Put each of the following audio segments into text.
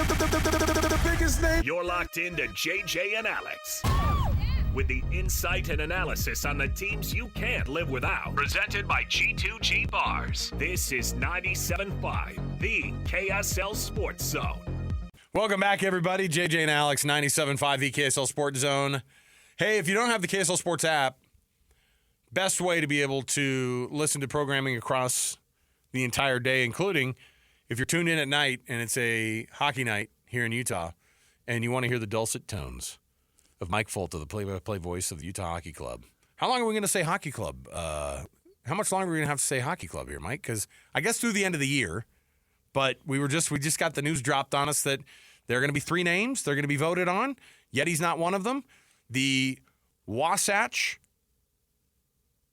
The biggest name. You're locked into JJ and Alex. With the insight and analysis on the teams you can't live without. Presented by G2G Bars. This is 97.5, the KSL Sports Zone. Welcome back, everybody. JJ and Alex, 97.5, the KSL Sports Zone. Hey, if you don't have the KSL Sports app, best way to be able to listen to programming across the entire day, including if you're tuned in at night and it's a hockey night here in Utah and you want to hear the dulcet tones of Mike Folta, the play-by-play voice of the Utah Hockey Club. How long are we going to say hockey club? How much longer are we going to have to say hockey club here, Mike? Because I guess through the end of the year, but we just got the news dropped on us that there are going to be 3 names. They're going to be voted on. Yeti's not one of them. The Wasatch.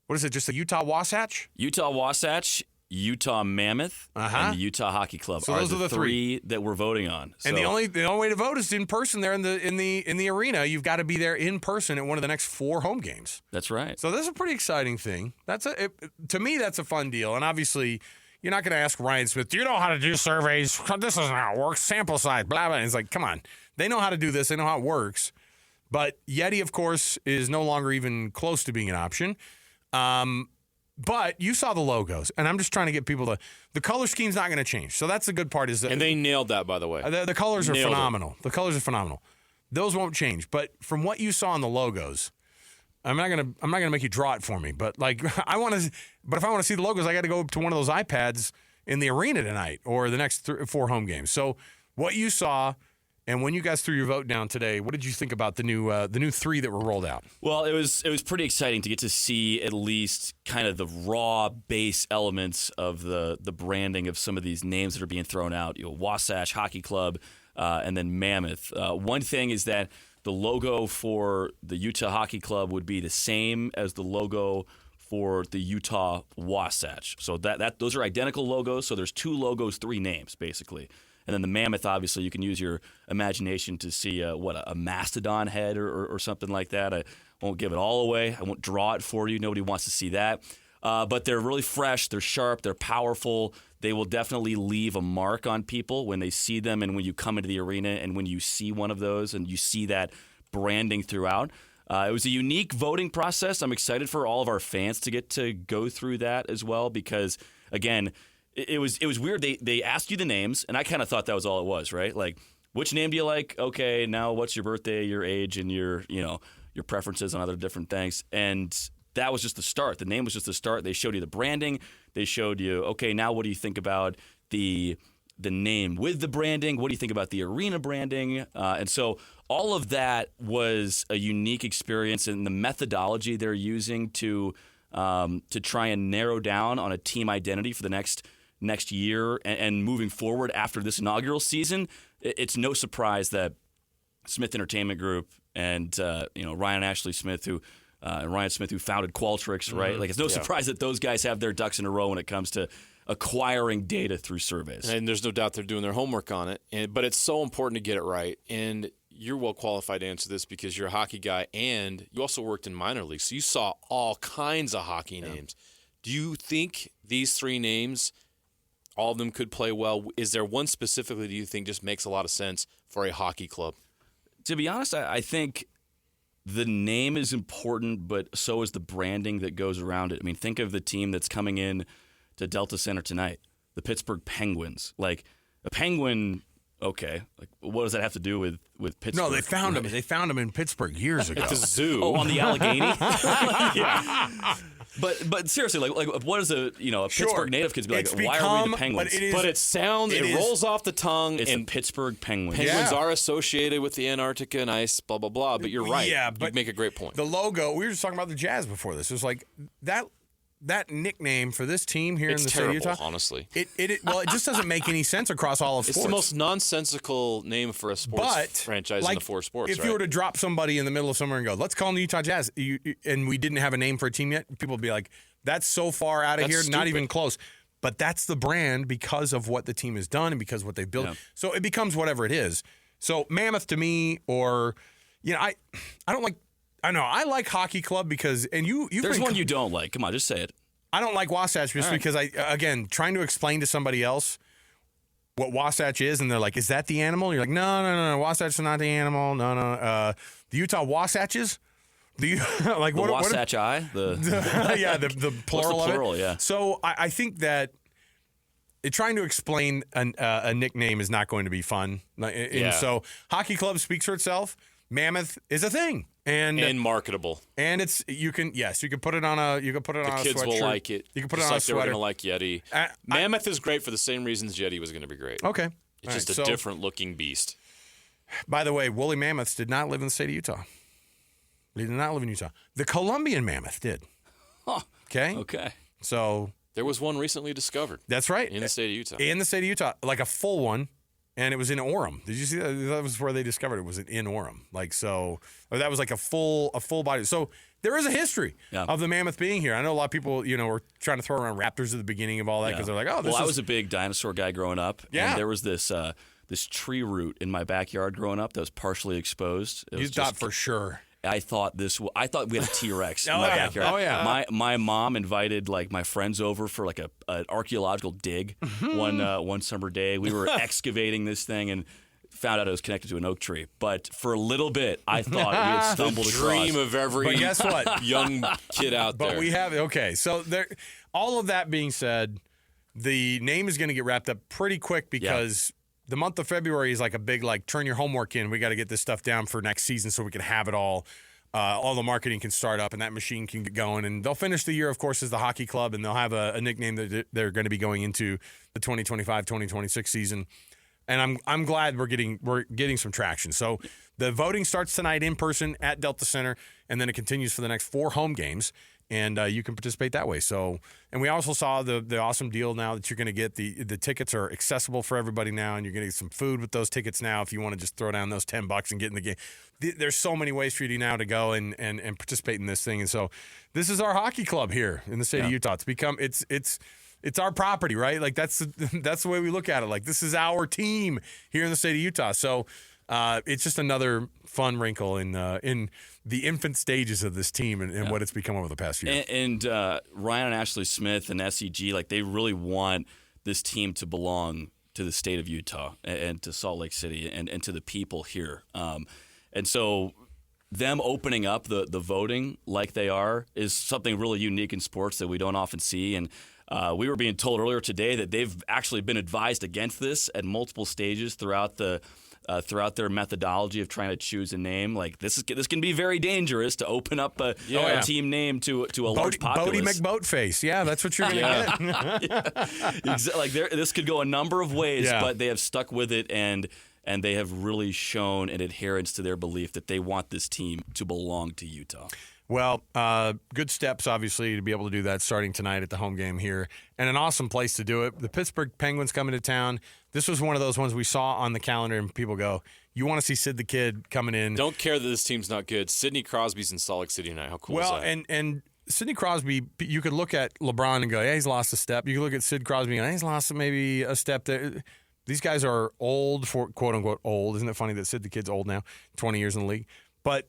What is it, just the Utah Wasatch? Utah Wasatch, Utah Mammoth, and the Utah Hockey Club so those are the three that we're voting on. And the only way to vote is in person there in the arena. You've got to be there in person at one of the next 4 home games. That's right. So that's a pretty exciting thing. To me, that's a fun deal. And obviously, you're not going to ask Ryan Smith, do you know how to do surveys? This isn't how it works. Sample size, blah, blah. And it's like, come on. They know how to do this. They know how it works. But Yeti, of course, is no longer even close to being an option. But you saw the logos, and I'm just trying to get people to – the color scheme's not going to change. So that's the good part is that – and they nailed that, by the way. The colors are phenomenal. The colors are phenomenal. Those won't change. But from what you saw in the logos, I'm not gonna make you draw it for me. But like if I want to see the logos, I got to go to one of those iPads in the arena tonight or the next 4 home games. So what you saw – and when you guys threw your vote down today, what did you think about the new 3 that were rolled out? Well, it was pretty exciting to get to see at least kind of the raw base elements of the branding of some of these names that are being thrown out. Wasatch Hockey Club, and then Mammoth. One thing is that the logo for the Utah Hockey Club would be the same as the logo for the Utah Wasatch. So those are identical logos. So there's 2 logos, 3 names basically. And then the Mammoth, obviously, you can use your imagination to see a mastodon head or something like that. I won't give it all away. I won't draw it for you. Nobody wants to see that. But they're really fresh. They're sharp. They're powerful. They will definitely leave a mark on people when they see them and when you come into the arena and when you see one of those and you see that branding throughout. It was a unique voting process. I'm excited for all of our fans to get to go through that as well because, again, it was weird. They asked you the names, and I kind of thought that was all it was, right? Like, which name do you like? Okay, now what's your birthday, your age, and your preferences on other different things. And that was just the start. The name was just the start. They showed you the branding. They showed you, okay, now what do you think about the name with the branding? What do you think about the arena branding? And so all of that was a unique experience, and the methodology they're using to try and narrow down on a team identity for the next year and moving forward after this inaugural season, it's no surprise that Smith Entertainment Group and Ryan Ashley Smith, who founded Qualtrics, right? Like it's no surprise that those guys have their ducks in a row when it comes to acquiring data through surveys. And there's no doubt they're doing their homework on it. But it's so important to get it right. And you're well qualified to answer this because you're a hockey guy and you also worked in minor leagues, so you saw all kinds of hockey names. Do you think these 3 names, all of them could play well? Is there one specifically do you think just makes a lot of sense for a hockey club? To be honest, I think the name is important, but so is the branding that goes around it. I mean, think of the team that's coming in to Delta Center tonight, the Pittsburgh Penguins. Like, a penguin, okay, like what does that have to do with Pittsburgh? No, they found him. They found him in Pittsburgh years ago. At the zoo. Oh, on the Allegheny? Yeah. But seriously, like what is a Pittsburgh native kid's be like? Why are we the Penguins? But it sounds, it rolls off the tongue. It's the Pittsburgh Penguins. Penguins are associated with the Antarctica and ice, blah blah blah. But you're right. Yeah, but you make a great point. The logo. We were just talking about the Jazz before this. It was like that nickname for this team here in the state of Utah. Honestly. It just doesn't make any sense across all of sports. It's the most nonsensical name for a sports franchise in the 4 sports. If you were to drop somebody in the middle of somewhere and go, let's call them the Utah Jazz, and we didn't have a name for a team yet, people would be like, that's so far out of here, stupid. Not even close. But that's the brand because of what the team has done and because of what they've built. Yeah. So it becomes whatever it is. So Mammoth to me, or I don't like. I know I like Hockey Club because, and there's one you don't like. Come on, just say it. I don't like Wasatch just because trying to explain to somebody else what Wasatch is, and they're like, "Is that the animal?" You're like, "No, Wasatch is not the animal. No. The Utah Wasatches." Like The what? Wasatch Eye? Yeah, the plural What's the plural? of it. Yeah. So I think that trying to explain a nickname is not going to be fun. And so hockey club speaks for itself. Mammoth is a thing, and marketable. And you can put it on a on a The kids sweatshirt. will like it. You can put it just on like a they were sweater. going to like Yeti. Mammoth is great for the same reasons Yeti was going to be great. Okay, It's just a different looking beast. By the way, woolly mammoths did not live in the state of Utah. They did not live in Utah. The Colombian mammoth did. Huh. Okay. Okay. So There was one recently discovered. that's right. In the state of Utah. In the state of Utah, like a full one, and it was in Orem. Did you see that? That was where they discovered it. Was in Orem? Or that was like a full body. So there is a history of the mammoth being here. I know a lot of people, were trying to throw around raptors at the beginning of all that because they're like, oh, this I was a big dinosaur guy growing up. Yeah. And there was this tree root in my backyard growing up that was partially exposed. It You was thought for sure. I thought we had a T-Rex in Oh, my yeah. backyard. Oh, yeah. My mom invited like my friends over for like an archaeological dig one summer day. We were excavating this thing and found out it was connected to an oak tree. But for a little bit, I thought we had stumbled The across. dream of every But guess what? young kid out there. But we have So there. All of that being said, the name is going to get wrapped up pretty quick because the month of February is like a big turn your homework in. We got to get this stuff down for next season so we can have it all. All the marketing can start up and that machine can get going. And they'll finish the year, of course, as the hockey club, and they'll have a nickname that they're going to be going into the 2025-2026 season. And I'm glad we're getting some traction. So the voting starts tonight in person at Delta Center, and then it continues for the next 4 home games. And you can participate that way. So, and we also saw the awesome deal now that you're going to get the tickets are accessible for everybody now, and you're going to get some food with those tickets now. If you want to just throw down those $10 and get in the game, there's so many ways for you now to go and participate in this thing. And so, this is our hockey club here in the state of Utah. It's our property, right? Like that's the way we look at it. Like this is our team here in the state of Utah. So. It's just another fun wrinkle in the infant stages of this team and what it's become over the past year. And Ryan and Ashley Smith and SEG, they really want this team to belong to the state of Utah and to Salt Lake City and to the people here. And so them opening up the voting like they are is something really unique in sports that we don't often see. And we were being told earlier today that they've actually been advised against this at multiple stages throughout their methodology of trying to choose a name. This can be very dangerous to open up a team name to a large populace. Bodie McBoatface. Yeah, that's what you're going to get. Exactly. This could go a number of ways, but they have stuck with it and they have really shown an adherence to their belief that they want this team to belong to Utah. Well, good steps, obviously, to be able to do that starting tonight at the home game here. And an awesome place to do it. The Pittsburgh Penguins coming to town. This was one of those ones we saw on the calendar, and people go, you want to see Sid the Kid coming in. Don't care that this team's not good. Sidney Crosby's in Salt Lake City tonight. How cool is that? And Sidney Crosby, you could look at LeBron and go, yeah, he's lost a step. You could look at Sid Crosby and go, he's lost maybe a step there. These guys are old, for quote-unquote old. Isn't it funny that Sid the Kid's old now, 20 years in the league? But,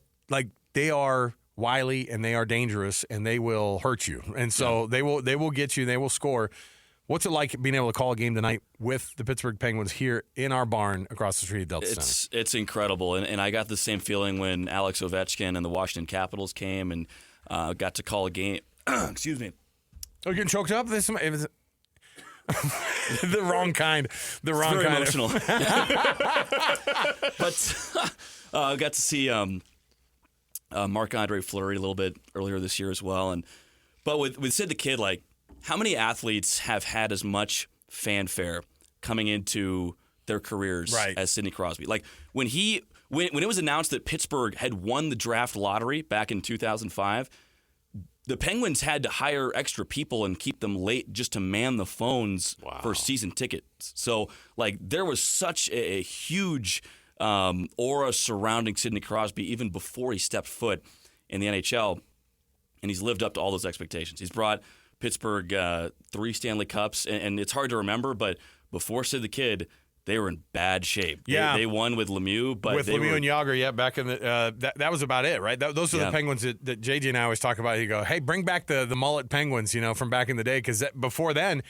they are wily and they are dangerous and they will hurt you. And so they will get you, they will score. What's it like being able to call a game tonight with the Pittsburgh Penguins here in our barn across the street at Delta Center? It's incredible. And I got the same feeling when Alex Ovechkin and the Washington Capitals came and got to call a game. Excuse me. Oh, you're getting choked up? It was the wrong kind. The wrong Very kind. Emotional. But I got to see Marc-Andre Fleury a little bit earlier this year as well. But with Sid the Kid, how many athletes have had as much fanfare coming into their careers as Sidney Crosby? When it was announced that Pittsburgh had won the draft lottery back in 2005, the Penguins had to hire extra people and keep them late just to man the phones for season tickets. So there was such a huge aura surrounding Sidney Crosby even before he stepped foot in the NHL, and he's lived up to all those expectations. He's brought Pittsburgh 3 Stanley Cups, and it's hard to remember, but before Sid the Kid, they were in bad shape. Yeah. They won with Lemieux, but with Lemieux and Yager, back in the that was about it, right? Those are the Penguins that JJ and I always talk about. You go, hey, bring back the mullet Penguins, from back in the day, because before then,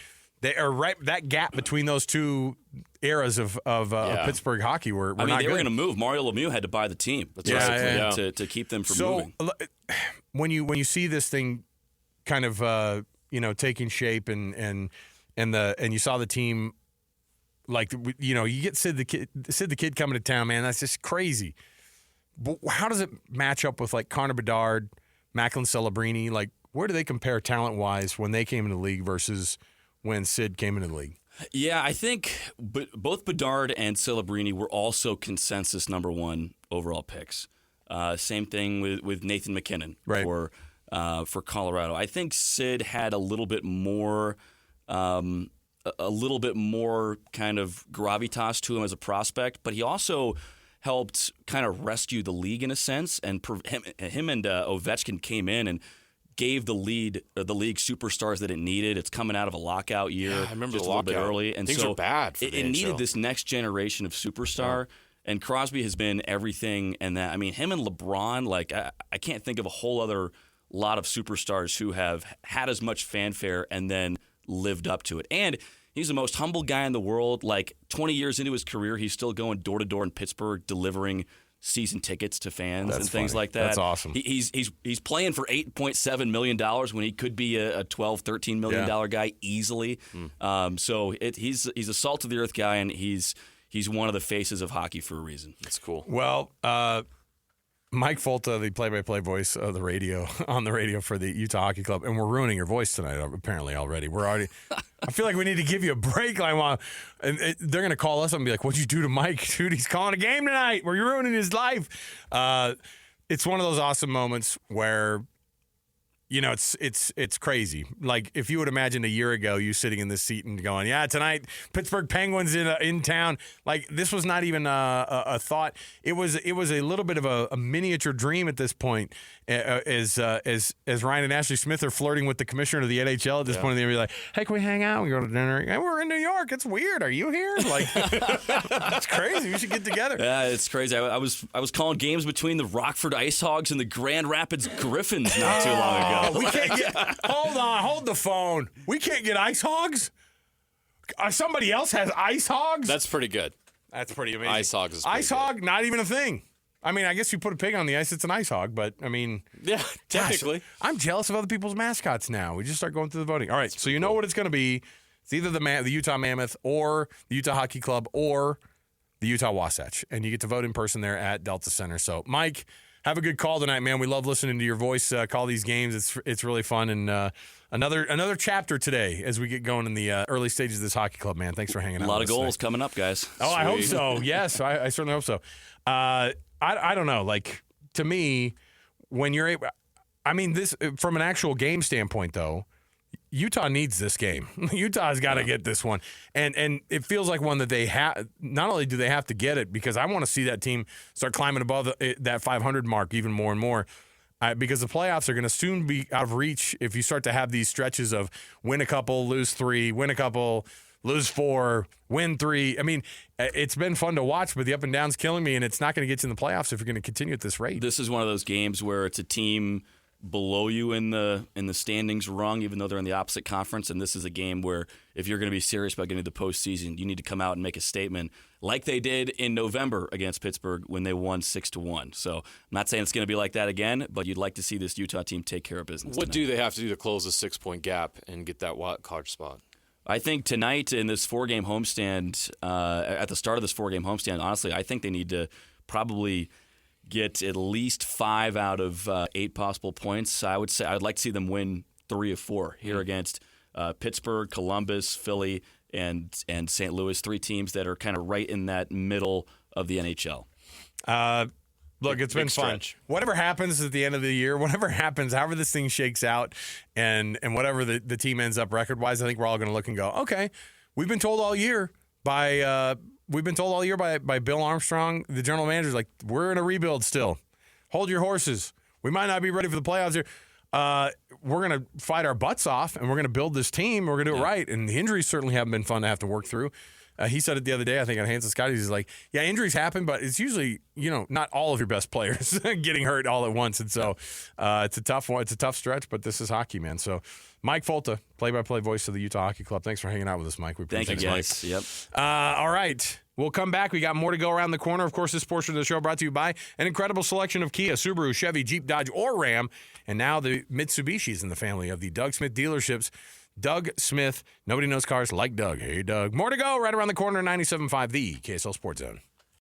They are right. That gap between those two eras of Pittsburgh hockey were I mean, not they good. were going to move. Mario Lemieux had to buy the team to keep them from moving. So when you see this thing kind of taking shape and you saw the team, like, you get Sid the Kid coming to town, man. That's just crazy. But how does it match up with like Connor Bedard, Macklin Celebrini? Like, where do they compare talent wise when they came into the league versus when Sid came into the league? Yeah, I think both Bedard and Celebrini were also consensus number 1 overall picks. Same thing with Nathan McKinnon for Colorado. I think Sid had a little bit more kind of gravitas to him as a prospect, but he also helped kind of rescue the league in a sense. And him and Ovechkin came in and gave the league superstars that it needed. It's coming out of a lockout year. Yeah, I remember just the a lockout. little bit early, and things so were bad. For it needed this next generation of superstar. And Crosby has been everything. And that, I mean, him and LeBron. Like, I can't think of a whole other lot of superstars who have had as much fanfare and then lived up to it. And he's the most humble guy in the world. Like, 20 years into his career, he's still going door to door in Pittsburgh, delivering season tickets to fans and things like that. That's awesome. He's playing for $8.7 million when he could be a $12, $13 million guy easily. So he's a salt of the earth guy, and he's one of the faces of hockey for a reason. That's cool. Well, Mike Folta, the play-by-play voice of the radio, on the radio for the Utah Hockey Club, and we're ruining your voice tonight apparently already. I feel like we need to give you a break. Like, they're going to call us up and be like, "What'd you do to Mike, dude? He's calling a game tonight. We're ruining his life." It's one of those awesome moments where, it's crazy. Like, if you would imagine a year ago you sitting in this seat and going, "Yeah, tonight Pittsburgh Penguins in town." Like, this was not even a thought. It was a little bit of a miniature dream at this point. As Ryan and Ashley Smith are flirting with the commissioner of the NHL at this point, they'll be like, "Hey, can we hang out? We go to dinner. Hey, we're in New York. It's weird. Are you here?" Like, that's crazy. We should get together. Yeah, it's crazy. I was calling games between the Rockford Ice Hogs and the Grand Rapids Griffins not too long ago. We can't get. Hold the phone. We can't get Ice Hogs. Somebody else has Ice Hogs. That's pretty good. That's pretty amazing. Ice Hogs is Ice Hog, not even a thing. I mean, I guess you put a pig on the ice, it's an ice hog, but I mean, yeah, technically. Gosh, I'm jealous of other people's mascots now. We just start going through the voting. All right, so you know what it's going to be. It's either the Utah Mammoth or the Utah Hockey Club or the Utah Wasatch, and you get to vote in person there at Delta Center. So, Mike, have a good call tonight, man. We love listening to your voice call these games. It's really fun, and another chapter today as we get going in the early stages of this hockey club, man. Thanks for hanging out. A lot with of us goals today. coming up, guys. Oh, Sweet. I hope so. Yes, I certainly hope so. I don't know. Like, to me, when you're able, I mean, this from an actual game standpoint, though, Utah needs this game. Utah's got to get this one, and it feels like one that they have. Not only do they have to get it, because I want to see that team start climbing above that 500 mark even more and more. Because the playoffs are going to soon be out of reach if you start to have these stretches of win a couple, lose 3, win a couple, lose 4, win 3. I mean, it's been fun to watch, but the up and down's killing me, and it's not going to get you in the playoffs if you're going to continue at this rate. This is one of those games where it's a team below you in the standings rung, even though they're in the opposite conference. And this is a game where if you're going to be serious about getting to the postseason, you need to come out and make a statement like they did in November against Pittsburgh when they won 6-1. So I'm not saying it's going to be like that again, but you'd like to see this Utah team take care of business. What tonight. do they have to do to close the 6-point gap and get that wild card spot? I think tonight in this 4-game homestand, at the start of this 4-game homestand, honestly, I think they need to probably get at least 5 out of 8 possible points. I would say I'd like to see them win 3 of 4 here against Pittsburgh, Columbus, Philly, and St. Louis, 3 teams that are kind of right in that middle of the NHL. Look, it's been fun. Stretch. Whatever happens at the end of the year, whatever happens, however this thing shakes out, and whatever the team ends up record-wise, I think we're all going to look and go, okay, we've been told all year by Bill Armstrong, the general manager, like, we're in a rebuild still. Hold your horses. We might not be ready for the playoffs here. We're going to fight our butts off, and we're going to build this team. We're going to do it right. And the injuries certainly haven't been fun to have to work through. He said it the other day, I think, on Hanson Scotty. He's like, yeah, injuries happen, but it's usually, not all of your best players getting hurt all at once. And so it's a tough one. It's a tough stretch, but this is hockey, man. So Mike Folta, play-by-play voice of the Utah Hockey Club. Thanks for hanging out with us, Mike. We appreciate Thank you, guys. Yep. All right. We'll come back. We got more to go around the corner. Of course, this portion of the show brought to you by an incredible selection of Kia, Subaru, Chevy, Jeep, Dodge, or Ram, and now the Mitsubishis in the family of the Doug Smith dealerships. Doug Smith, nobody knows cars like Doug. Hey, Doug. More to go right around the corner, 97.5, the KSL Sports Zone.